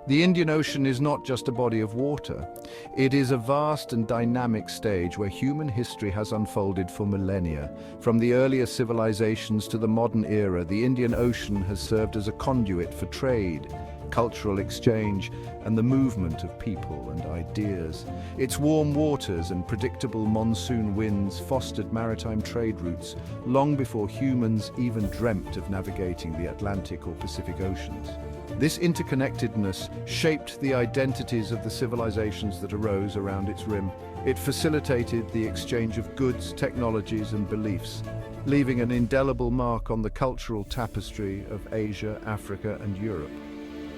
The Indian Ocean is not just a body of water. It is a vast and dynamic stage where human history has unfolded for millennia. From the earliest civilizations to the modern era, the Indian Ocean has served as a conduit for trade, cultural exchange, and the movement of people and ideas. Its warm waters and predictable monsoon winds fostered maritime trade routes long before humans even dreamt of navigating the Atlantic or Pacific Oceans. This interconnectedness shaped the identities of the civilizations that arose around its rim. It facilitated the exchange of goods, technologies, and beliefs, leaving an indelible mark on the cultural tapestry of Asia, Africa, and Europe.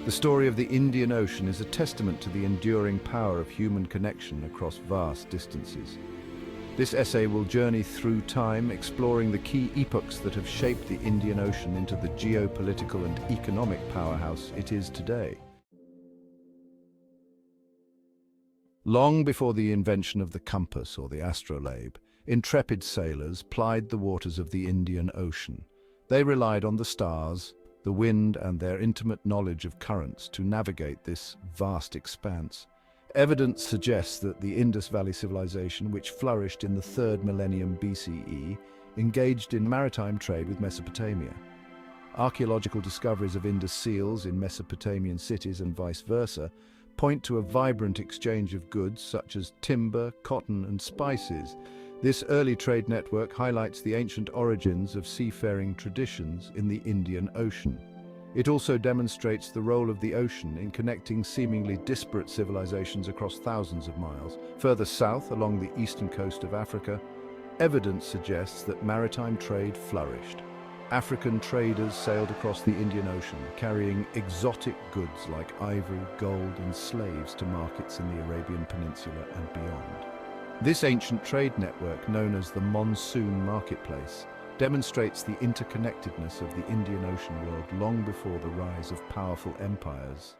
The story of the Indian Ocean is a testament to the enduring power of human connection across vast distances. This essay will journey through time, exploring the key epochs that have shaped the Indian Ocean into the geopolitical and economic powerhouse it is today. Long before the invention of the compass or the astrolabe, intrepid sailors plied the waters of the Indian Ocean. They relied on the stars, the wind, and their intimate knowledge of currents to navigate this vast expanse. Evidence suggests that the Indus Valley Civilization, which flourished in the 3rd millennium BCE, engaged in maritime trade with Mesopotamia. Archaeological discoveries of Indus seals in Mesopotamian cities and vice versa point to a vibrant exchange of goods such as timber, cotton, and spices. This early trade network highlights the ancient origins of seafaring traditions in the Indian Ocean. It also demonstrates the role of the ocean in connecting seemingly disparate civilizations across thousands of miles. Further south, along the eastern coast of Africa, evidence suggests that maritime trade flourished. African traders sailed across the Indian Ocean, carrying exotic goods like ivory, gold, and slaves to markets in the Arabian Peninsula and beyond. This ancient trade network, known as the monsoon marketplace, demonstrates the interconnectedness of the Indian Ocean world long before the rise of powerful empires.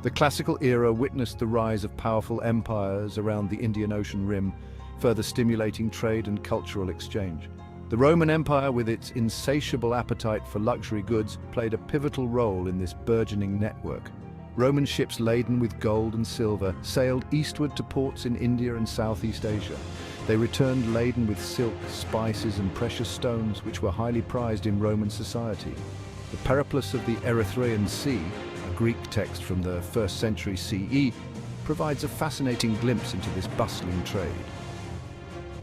The classical era witnessed the rise of powerful empires around the Indian Ocean rim, further stimulating trade and cultural exchange. The Roman Empire, with its insatiable appetite for luxury goods, played a pivotal role in this burgeoning network. Roman ships laden with gold and silver sailed eastward to ports in India and Southeast Asia. They returned laden with silk, spices, and precious stones, which were highly prized in Roman society. The Periplus of the Erythraean Sea, a Greek text from the 1st century CE, provides a fascinating glimpse into this bustling trade.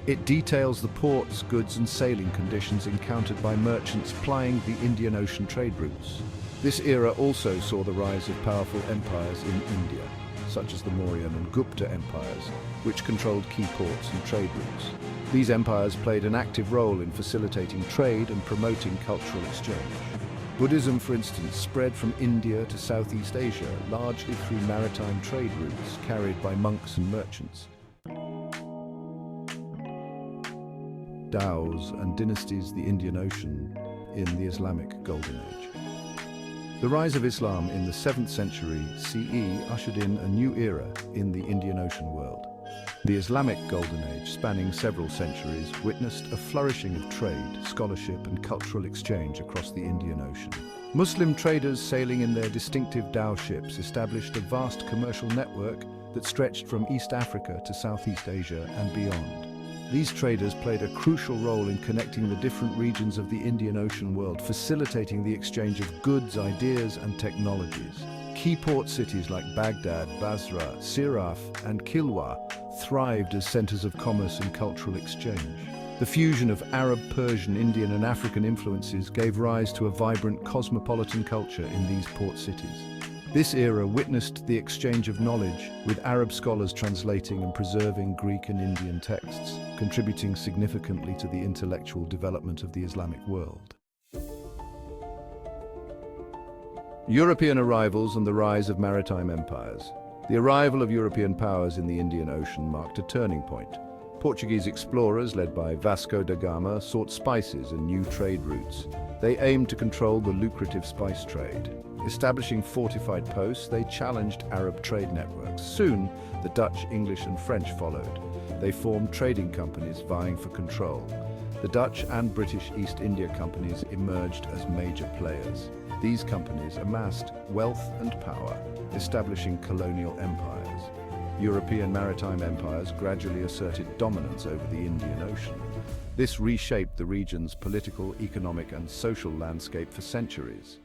It details the ports, goods, and sailing conditions encountered by merchants plying the Indian Ocean trade routes. This era also saw the rise of powerful empires in India, such as the Mauryan and Gupta empires, which controlled key ports and trade routes. These empires played an active role in facilitating trade and promoting cultural exchange. Buddhism, for instance, spread from India to Southeast Asia, largely through maritime trade routes carried by monks and merchants. Dhows and dynasties the Indian Ocean in the Islamic Golden Age. The rise of Islam in the 7th century CE ushered in a new era in the Indian Ocean world. The Islamic Golden Age, spanning several centuries, witnessed a flourishing of trade, scholarship, and cultural exchange across the Indian Ocean. Muslim traders sailing in their distinctive dhow ships established a vast commercial network that stretched from East Africa to Southeast Asia and beyond. These traders played a crucial role in connecting the different regions of the Indian Ocean world, facilitating the exchange of goods, ideas, and technologies. Key port cities like Baghdad, Basra, Siraf, and Kilwa thrived as centers of commerce and cultural exchange. The fusion of Arab, Persian, Indian, and African influences gave rise to a vibrant cosmopolitan culture in these port cities. This era witnessed the exchange of knowledge, with Arab scholars translating and preserving Greek and Indian texts, contributing significantly to the intellectual development of the Islamic world. European arrivals and the rise of maritime empires. The arrival of European powers in the Indian Ocean marked a turning point. Portuguese explorers, led by Vasco da Gama, sought spices and new trade routes. They aimed to control the lucrative spice trade. Establishing fortified posts, they challenged Arab trade networks. Soon, the Dutch, English, and French followed. They formed trading companies vying for control. The Dutch and British East India Companies emerged as major players. These companies amassed wealth and power, establishing colonial empires. European maritime empires gradually asserted dominance over the Indian Ocean. This reshaped the region's political, economic, and social landscape for centuries.